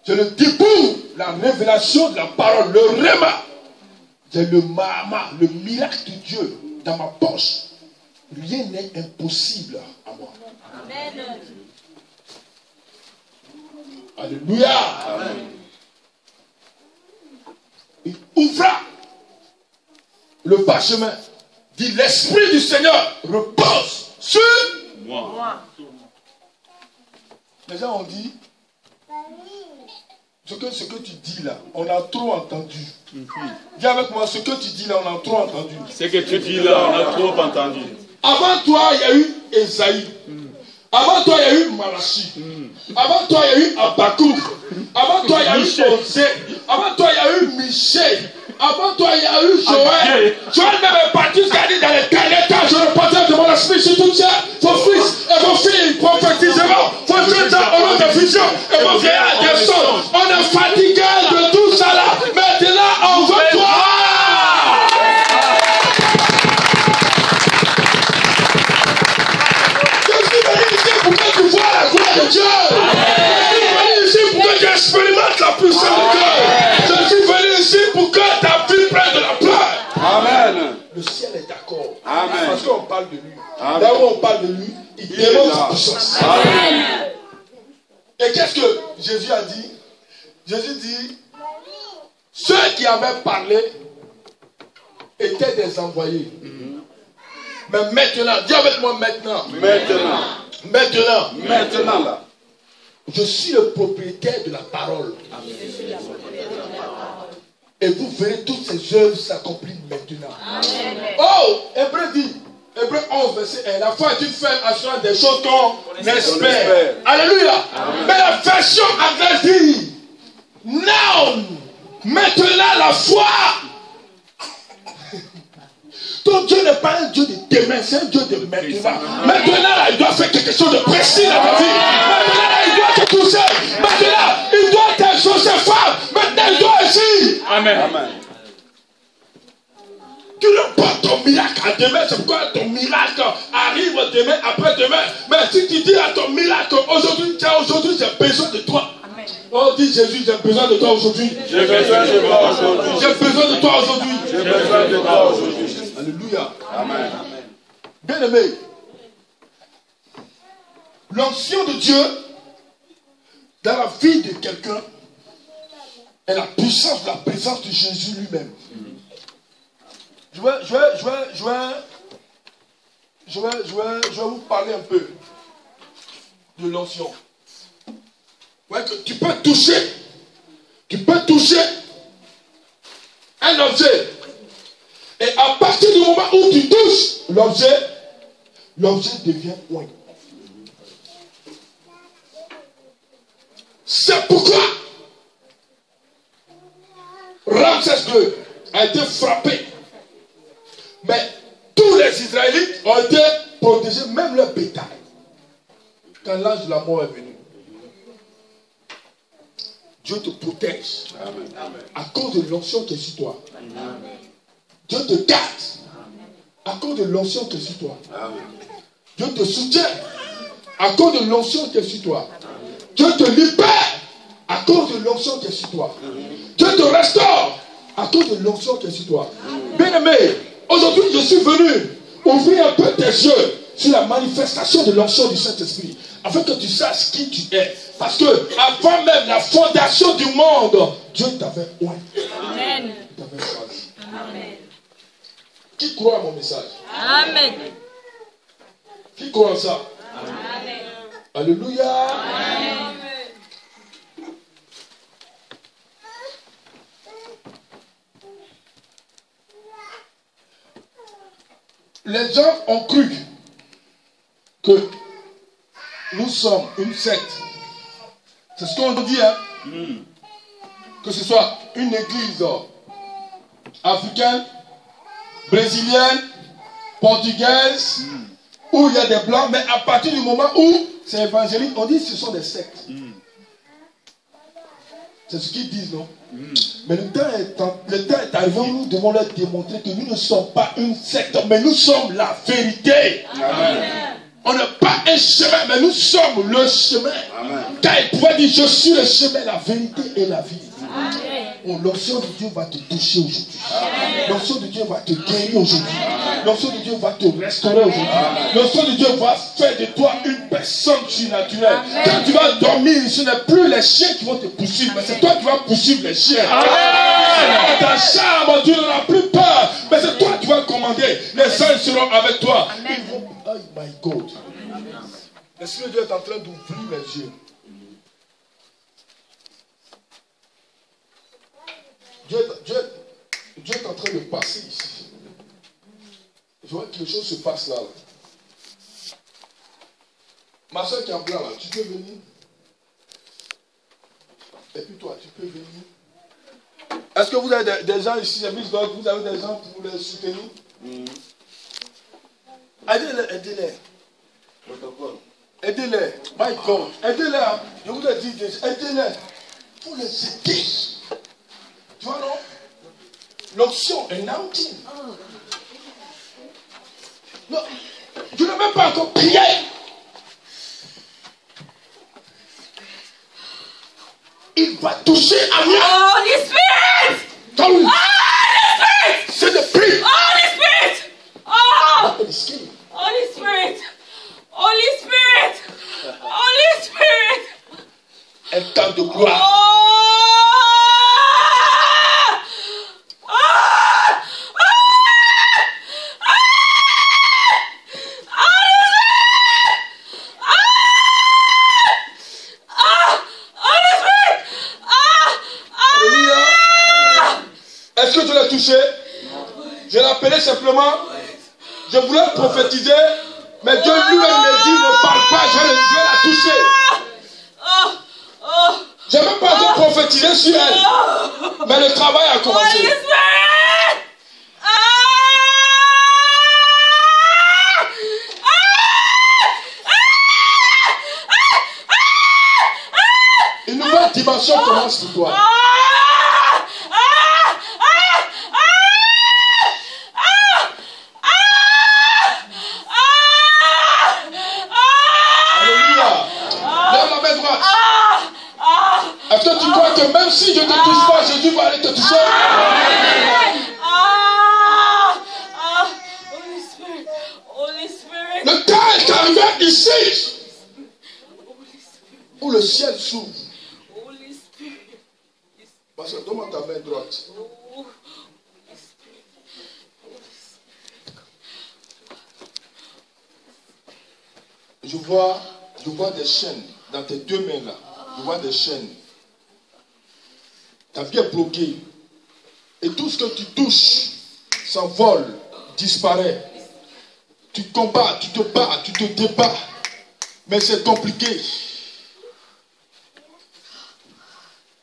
Je le découvre, la révélation de la parole, le réma. J'ai le mahama, le miracle de Dieu dans ma poche. Rien n'est impossible à moi. Amen. Alléluia. Amen. Il ouvra le parchemin. Dit l'Esprit du Seigneur repose sur moi. Les gens ont dit, ce que tu dis là, on a trop entendu. Viens avec moi, ce que tu dis là, on a trop entendu. Ce que tu dis là, on a trop entendu. Avant toi, il y a eu Esaïe. Avant toi, il y a eu Malachi. Avant toi, il y a eu Habakkuk. Avant toi, il y a eu Osée. Avant toi, il y a eu Michel. Avant toi, il y a eu Joël. Joël même est parti jusqu'à dire dans les derniers temps, je repartais de mon esprit sur tout ça. Vos fils et vos filles prophétiseront. Vos jeunes gens auront des visions et vos vieillards des songes. On est fatigué de tout ça là. Maintenant, on veut toi. Je suis venu ici pour que tu vois la gloire de Dieu. Je suis venu ici pour que tu expérimentes la puissance de Dieu. Je suis venu ici pour que ta vie prenne de la place. Amen. Le ciel est d'accord. Amen. Parce qu'on parle de lui. Là où on parle de lui, il démontre sa puissance. Amen. Et qu'est-ce que Jésus a dit? Jésus dit, ceux qui avaient parlé étaient des envoyés. Mais maintenant, dis avec moi maintenant. Maintenant là. Je suis le propriétaire de la parole. Amen. Et vous verrez toutes ces œuvres s'accomplir maintenant. Amen. Oh, Hébreu dit, Hébreu 11, verset 1, la foi est une ferme assurance des choses qu'on espère. Alléluia. Amen. Mais la version anglaise dit, now, maintenant la foi. Ton Dieu n'est pas un Dieu de demain, c'est un Dieu de maintenant. Maintenant, là, il doit faire quelque chose de précis dans ta vie. Maintenant, là, il doit te toucher. Maintenant, il doit t'exaucer femme. Maintenant, il doit agir. Amen. Amen. Tu ne pas ton miracle à demain, c'est pourquoi ton miracle arrive demain, après-demain. Mais si tu dis à ton miracle, aujourd'hui, tiens, aujourd'hui, j'ai besoin de toi. Amen. Oh, dis Jésus, j'ai besoin de toi aujourd'hui. J'ai besoin de toi aujourd'hui. J'ai besoin de toi aujourd'hui. J'ai besoin de toi aujourd'hui. Alléluia. Amen. Bien aimé, l'onction de Dieu dans la vie de quelqu'un est la puissance de la présence de Jésus lui-même. Je vais vous parler un peu de l'onction. Ouais, que tu peux toucher un objet. Et à partir du moment où tu touches l'objet devient oint. C'est pourquoi Ramsès II a été frappé. Mais tous les Israélites ont été protégés, même leur bétail. Quand l'ange de la mort est venu. Dieu te protège. Amen. À cause de l'onction qui est sur toi. Amen. Dieu te garde à cause de l'onction qui est sur toi. Amen. Dieu te soutient à cause de l'onction qui est sur toi. Amen. Dieu te libère à cause de l'onction qui est sur toi. Amen. Dieu te restaure à cause de l'onction qui est sur toi. Bien aimé, aujourd'hui je suis venu ouvrir un peu tes yeux sur la manifestation de l'onction du Saint-Esprit, afin que tu saches qui tu es. Parce que avant même la fondation du monde, Dieu t'avait oint. Amen. Il t'avait choisi. Amen. Qui croit à mon message? Amen. Qui croit en ça? Amen. Alléluia. Amen. Les gens ont cru que nous sommes une secte. C'est ce qu'on dit, hein? Que ce soit une église africaine, brésilienne, portugaise, où il y a des blancs, mais à partir du moment où c'est évangélique, on dit que ce sont des sectes. C'est ce qu'ils disent, non? Mais le temps est arrivé où nous devons leur démontrer que nous ne sommes pas une secte, mais nous sommes la vérité. Amen. On n'est pas un chemin, mais nous sommes le chemin. Amen. Car il pouvait dire, je suis le chemin, la vérité et la vie. L'onction de Dieu va te toucher aujourd'hui. L'onction de Dieu va te guérir aujourd'hui. L'onction de Dieu va te restaurer aujourd'hui. L'onction de Dieu va faire de toi une personne surnaturelle. Quand tu vas dormir, ce n'est plus les chiens qui vont te poursuivre, mais c'est toi qui vas poursuivre les chiens. Dans ta chambre, tu n'en as plus peur, mais c'est toi qui vas commander. Les anges seront avec toi. Oh my God. L'Esprit de Dieu est en train d'ouvrir mes yeux. Dieu est en train de passer ici. Je vois que quelque chose se passe là. Ma soeur qui est en blanc là, tu peux venir. Et puis toi, tu peux venir. Est-ce que vous avez des gens ici, vous avez des gens pour les soutenir? Aidez-les. Aidez-les. My God. Aidez-les. Je vous ai dit, aidez-les. Pour les aider. Tu vois, non? L'option est nautique. Non, je n'ai même pas encore prié. Il va toucher à moi. Holy Spirit! Holy Spirit! C'est de prier. Holy Spirit! Oh! Holy Spirit. Holy Spirit! Holy Spirit! Holy Spirit! Un temps de gloire. Est-ce que tu l'as touché? Je l'appelais simplement. Je voulais prophétiser, mais Dieu lui-même me dit ne parle pas, je vais la toucher. Je n'ai même pas encore prophétisé sur elle. Mais le travail a commencé. Une nouvelle dimension commence pour toi. Est-ce que tu crois que même si je ne te touche pas, Jésus va aller te toucher? Le temps est arrivé ici où le ciel s'ouvre. Parce que donne-moi ta main droite. Je vois des chaînes dans tes deux mains là. Je vois des chaînes. Ta vie est bloquée. Et tout ce que tu touches s'envole, disparaît. Tu combats, tu te bats, tu te débats. Mais c'est compliqué.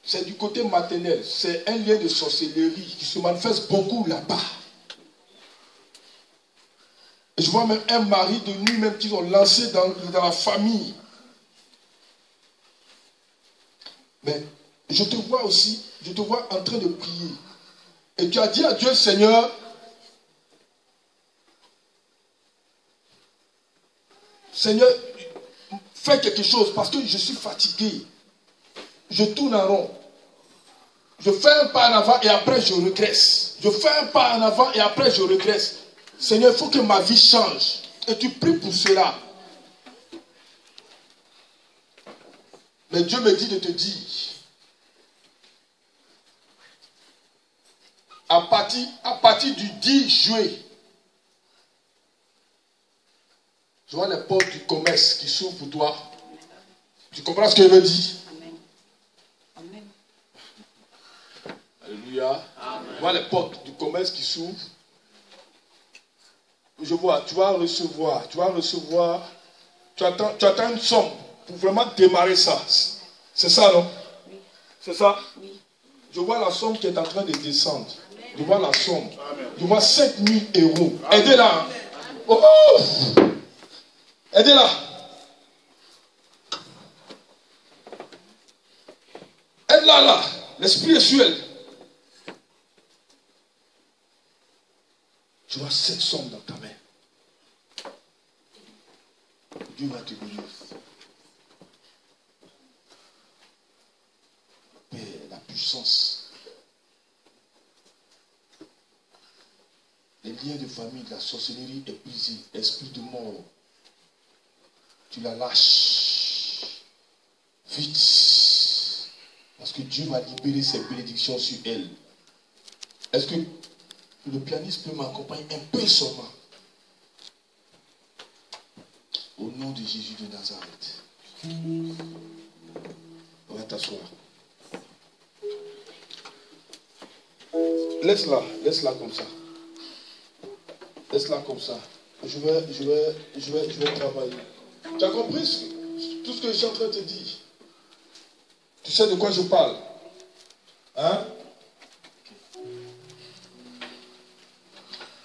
C'est du côté maternel. C'est un lien de sorcellerie qui se manifeste beaucoup là-bas. Et je vois même un mari de nuit même qu'ils ont lancé dans la famille. Mais je te vois aussi, je te vois en train de prier. Et tu as dit à Dieu, Seigneur, Seigneur, fais quelque chose parce que je suis fatigué. Je tourne en rond. Je fais un pas en avant et après je regresse. Je fais un pas en avant et après je regresse. Seigneur, il faut que ma vie change. Et tu pries pour cela. Mais Dieu me dit de te dire, à partir du 10 juillet, je vois les portes du commerce qui s'ouvrent pour toi. Tu comprends ce que je veux dire? Amen. Alléluia. Je vois les portes du commerce qui s'ouvrent. Je vois, tu vas recevoir, tu attends une somme pour vraiment démarrer ça. C'est ça, non? Oui. C'est ça? Oui. Je vois la somme qui est en train de descendre. Amen. Je vois la somme. Je vois 5 000 euros. Aidez-la. Hein. Oh, oh. Aidez-la. Aide-la là. L'esprit est sur elle. Tu vois cette somme dans ta main. Dieu va te bénir. La paix, la puissance. Les liens de famille, la sorcellerie est brisée. Esprit de mort. Tu la lâches. Vite. Parce que Dieu va libérer ses bénédictions sur elle. Est-ce que le pianiste peut m'accompagner un peu seulement? Au nom de Jésus de Nazareth. On va t'asseoir. Laisse-la comme ça. Laisse-la comme ça. Je vais travailler. Tu as compris tout ce que je suis en train de te dire? Tu sais de quoi je parle? Hein?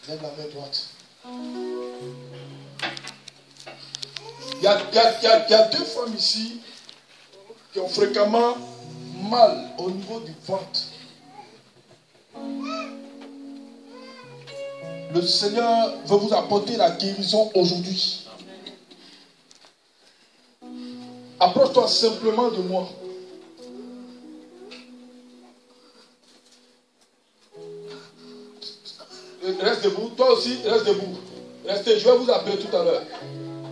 Lève la main droite. Il y a 2 femmes ici qui ont fréquemment mal au niveau du ventre. Le Seigneur veut vous apporter la guérison aujourd'hui. Approche-toi simplement de moi. Reste debout. Toi aussi, reste debout. Restez, je vais vous appeler tout à l'heure.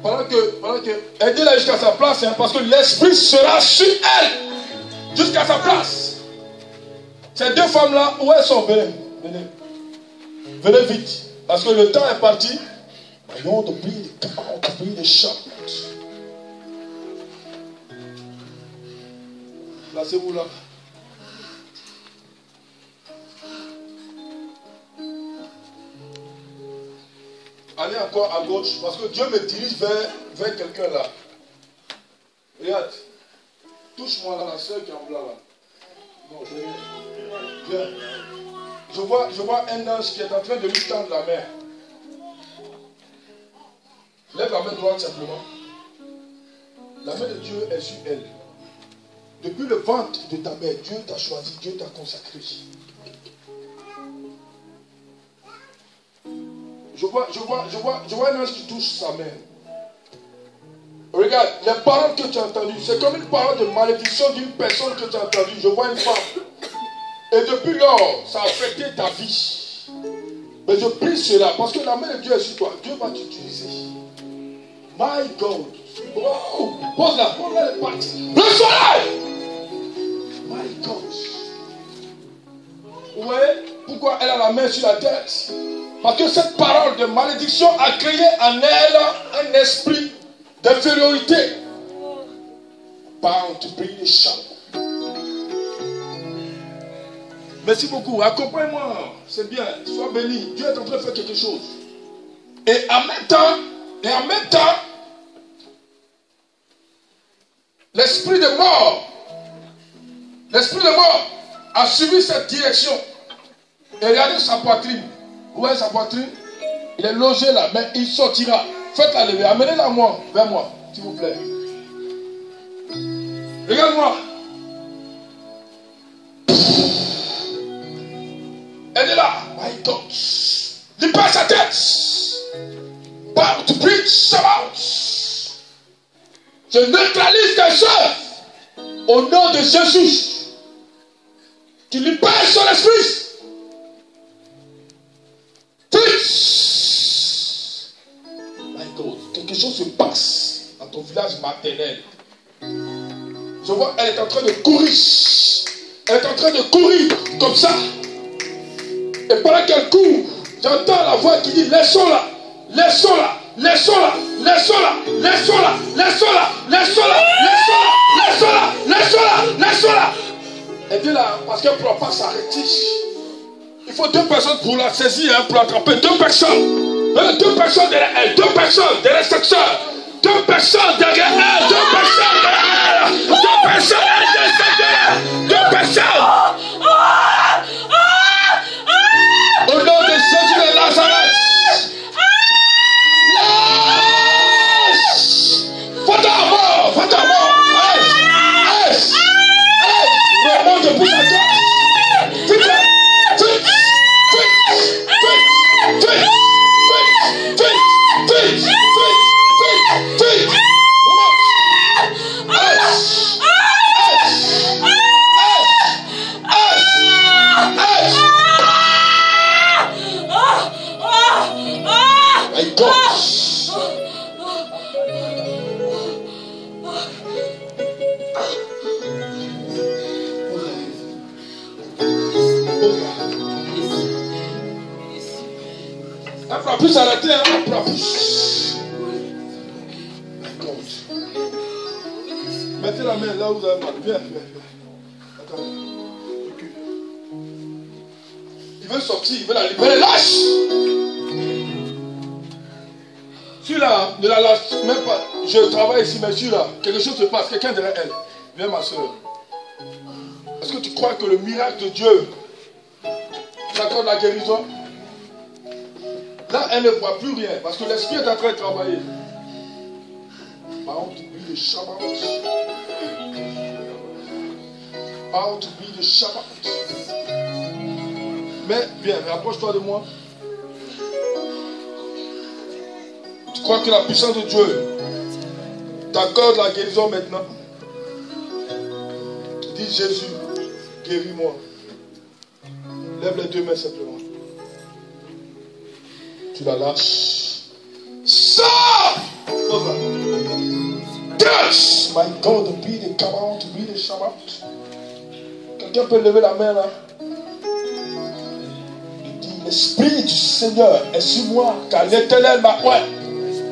Pendant que aidez-la jusqu'à sa place, hein, parce que l'esprit sera sur elle. Jusqu'à sa place. Ces 2 femmes-là, où elles sont? Venez. Venez vite. Parce que le temps est parti. On te prie des cantes, on te prie des chants. Placez-vous là. Allez encore à gauche, parce que Dieu me dirige vers quelqu'un là. Regarde. Touche-moi là, la soeur qui est en blanc là. Non, viens. Je vois un ange qui est en train de lui tendre la main. Lève la main droite simplement. La main de Dieu est sur elle. Depuis le ventre de ta mère, Dieu t'a choisi, Dieu t'a consacré. Je vois un ange qui touche sa main. Regarde, les paroles que tu as entendues, c'est comme une parole de malédiction d'une personne que tu as entendue. Je vois une femme. Et depuis lors, ça a affecté ta vie. Mais je prie cela, parce que la main de Dieu est sur toi. Dieu va t'utiliser. My God. Oh, pose-la les pattes. Le soleil. My God. Vous voyez pourquoi elle a la main sur la tête? Parce que cette parole de malédiction a créé en elle un esprit d'infériorité. Pas on te prie les chants. Merci beaucoup. Accompagne-moi. C'est bien. Sois béni. Dieu est en train de faire quelque chose. Et en même temps, l'esprit de mort a suivi cette direction. Et regardez sa poitrine. Où est sa poitrine? Il est logé là, mais il sortira. Faites-la lever. Amenez-la vers moi, s'il vous plaît. Regarde-moi. Aidez-la. My God. Libère sa tête. Power to preach about. Je neutralise tes soeurs. Au nom de Jésus. Tu libères son esprit. My God. Quelque chose se passe dans ton village maternel. Je vois, elle est en train de courir. Elle est en train de courir comme ça. Et pendant qu'elle court, j'entends la voix qui dit laissons-la, laissons-la, laissons-la, laissons-la, laissons-la, laissons-la, laissons-la, laissons-la, laissons-la, laissons-la. Aidez-la parce qu'elle ne pourra pas s'arrêter. Il faut 2 personnes pour la saisir, hein, pour attraper 2 personnes. 2 personnes derrière elle, 2 personnes derrière cette soeur. 2 personnes derrière elle, 2 personnes derrière elle, 2 personnes derrière elle, 2 personnes. Elle ne pourra plus s'arrêter, hein? Elle ne pourra plus. D'accord. Mettez la main là où vous avez mal. Viens, viens, viens. Attends. Recule. Il veut sortir, il veut la libérer. Lâche! Celui-là, ne la lâche même pas. Je travaille ici, mais celui-là, quelque chose se passe. Quelqu'un derrière elle. Viens, ma soeur. Est-ce que tu crois que le miracle de Dieu t'accorde la guérison? Là, elle ne voit plus rien parce que l'esprit est en train de travailler. How to be the Shabbat. How to be the Shabbat. Mais viens, rapproche-toi de moi. Tu crois que la puissance de Dieu t'accorde la guérison maintenant? Dis Jésus, guéris-moi. Lève les deux mains simplement. Tu la lâches. Sors! Touch! My God, to be the Kabbalah, to be the Shabbat. Quelqu'un peut lever la main là? Il dit, l'Esprit du Seigneur est sur moi, car l'Éternel m'a oint.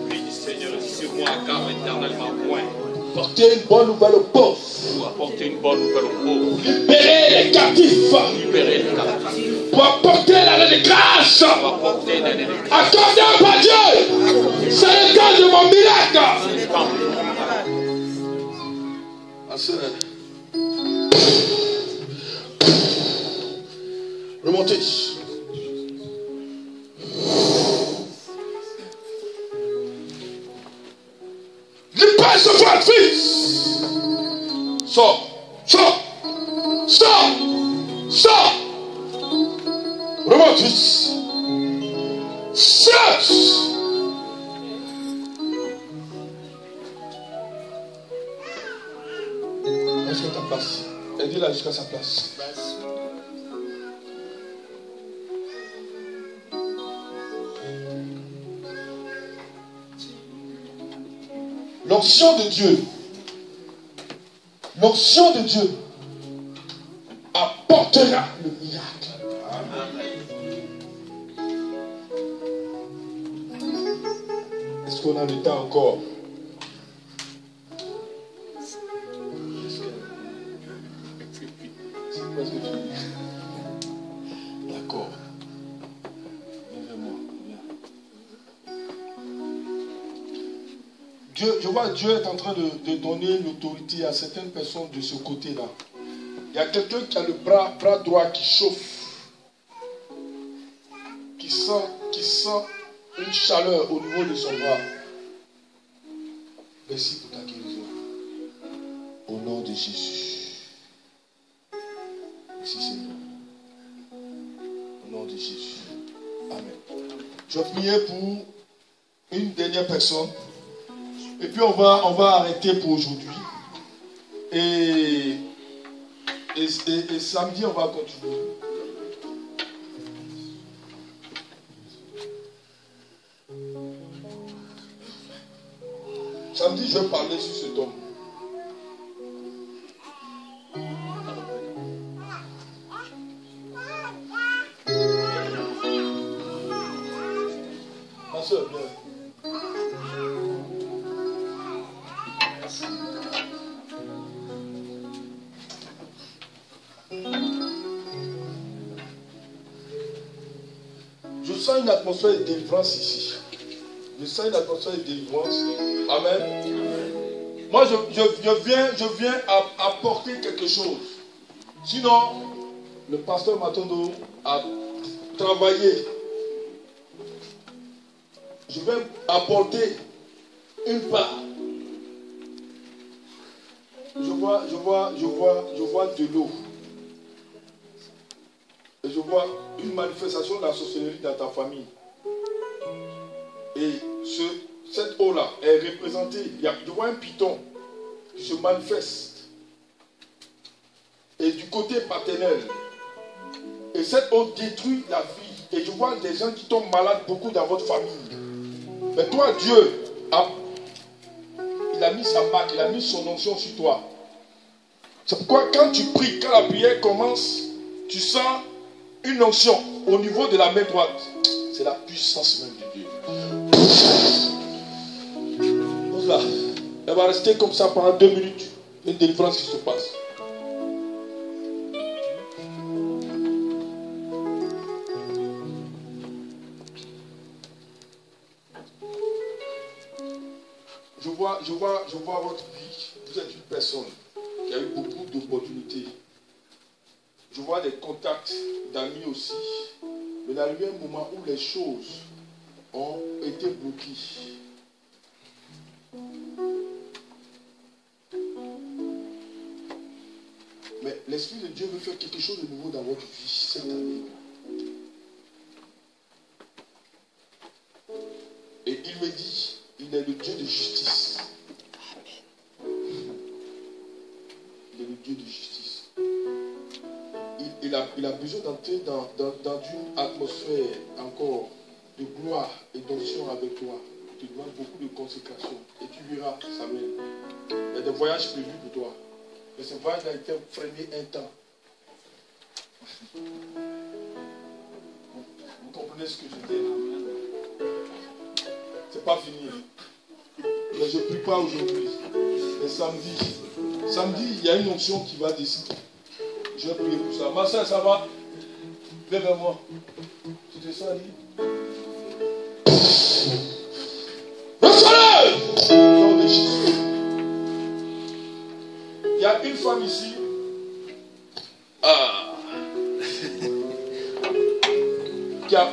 L'Esprit du Seigneur est sur moi, car l'Éternel m'a oint. Porter une bonne nouvelle aux pauvres. Pour apporter une bonne nouvelle aux pauvres. Libérer les captifs. Libérer les captifs. Pour apporter l'année de grâce. Pour apporter l'année de grâce. Accordé par Dieu. C'est le temps de mon miracle. C'est le temps. Remontez. Libère ce frère, fils. Sors. Sors. Sors. Sors. Remonte, fils. Sors. Jusqu'à ta place. Aidez-la jusqu'à sa place. L'onction de Dieu apportera le miracle. Est-ce qu'on a le temps encore? C'est presque fini. D'accord. Viens vers moi. Viens. Je vois Dieu est en train de donner l'autorité à certaines personnes de ce côté-là. Il y a quelqu'un qui a le bras droit qui chauffe, qui sent une chaleur au niveau de son bras. Merci pour ta guérison. Au nom de Jésus. Merci Seigneur. Au nom de Jésus. Amen. Je vais prier pour une dernière personne. Et puis on va arrêter pour aujourd'hui. Et samedi, on va continuer. Samedi, je vais parler sur cet homme. Ma soeur, viens. Je sens une atmosphère de délivrance ici. Je sens une atmosphère de délivrance. Amen. Moi, je viens apporter quelque chose. Sinon, le pasteur Matondo a travaillé. Je vais apporter une part. Je vois de l'eau. Et je vois une manifestation de la sorcellerie dans ta famille. Et cette eau-là est représentée. Je vois un python qui se manifeste. Et du côté paternel. Et cette eau détruit la vie. Et je vois des gens qui tombent malades beaucoup dans votre famille. Mais toi, Dieu, il a mis sa marque, il a mis son onction sur toi. C'est pourquoi quand tu pries, quand la prière commence, tu sens une onction au niveau de la main droite. C'est la puissance même de Dieu. Donc là, elle va rester comme ça pendant 2 minutes. Une délivrance qui se passe. Je vois votre vie. Vous êtes une personne qui a eu beaucoup d'opportunités. Je vois des contacts d'amis aussi. Mais il y a eu un moment où les choses ont été bloquées. Mais l'Esprit de Dieu veut faire quelque chose de nouveau dans votre vie cette année. Et il me dit, il est le Dieu de justice. Il est le Dieu de justice. Il a besoin d'entrer dans une atmosphère encore de gloire et d'onction avec toi. Tu demandes beaucoup de consécration. Et tu verras, Samuel, il y a des voyages prévus pour toi. Mais ce voyage a été freiné un temps. Vous comprenez ce que je dis? C'est pas fini. Mais je ne prie pas aujourd'hui. Mais samedi, il y a une onction qui va descendre. Je vais prier pour ça. Ma soeur, ça va? Viens vers moi. Tu te sens libre? Reçois-le! Au nom de Jésus. Il y a une femme ici.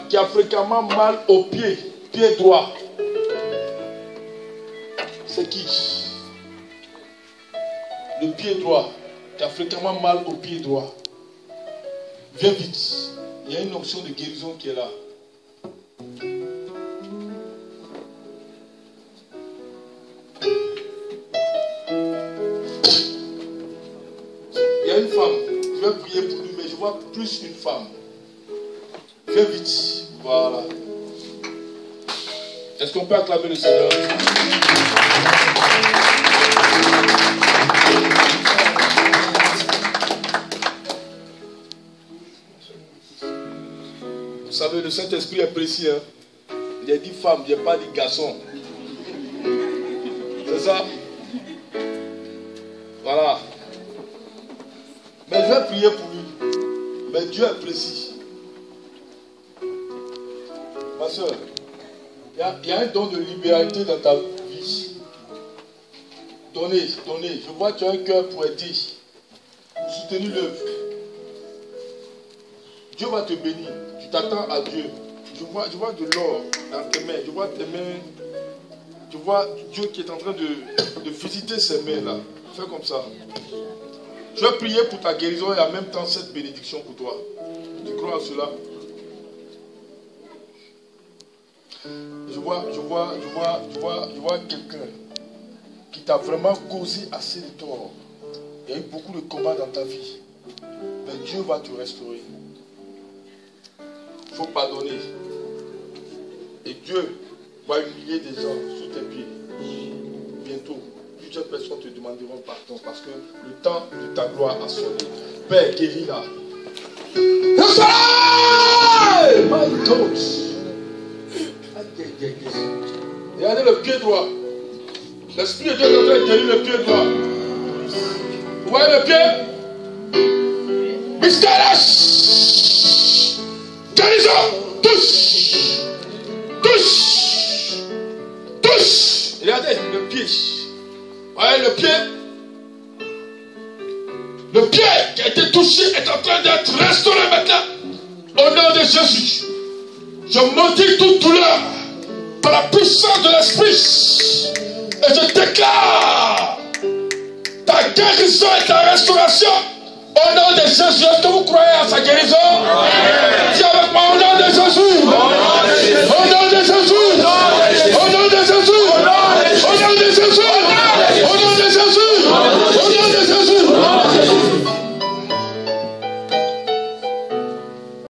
Qui a fréquemment mal au pied droit. C'est qui? Le pied droit. Qui a fréquemment mal au pied droit. Viens vite. Il y a une onction de guérison qui est là. Il y a une femme. Je vais prier pour lui, mais je vois plus une femme. Viens vite. Voilà. Est-ce qu'on peut acclamer le Seigneur? Vous savez, le Saint-Esprit est précis. Hein? Il a dit femme, il n'y a pas dit garçon. C'est ça? Voilà. Mais je vais prier pour lui. Mais Dieu est précis. Ma soeur, il y a un don de libéralité dans ta vie. Donnez. Je vois que tu as un cœur pour aider. Pour soutenir l'œuvre. Dieu va te bénir. Tu t'attends à Dieu. Je vois de l'or dans tes mains. Je vois tes mains. Tu vois Dieu qui est en train de visiter ces mains-là. Fais comme ça. Je vais prier pour ta guérison et en même temps cette bénédiction pour toi. Tu crois à cela? Je vois quelqu'un qui t'a vraiment causé assez de tort. Il y a eu beaucoup de combats dans ta vie. Mais Dieu va te restaurer. Il faut pardonner. Et Dieu va humilier des gens sous tes pieds. Bientôt, plusieurs personnes te demanderont pardon parce que le temps de ta gloire a sonné. Père, guéris-la. My God. Regardez le pied droit. L'Esprit de Dieu est en train de guérir le pied droit. Vous voyez le pied? Biscaras. Guérison. Touche. Regardez le pied. Vous voyez le pied? Le pied qui a été touché est en train d'être restauré maintenant. Au nom de Jésus. Je maudis toute douleur par la puissance de l'Esprit. Et je déclare ta guérison et ta restauration au nom de Jésus. Est-ce que vous croyez à sa guérison? Amen.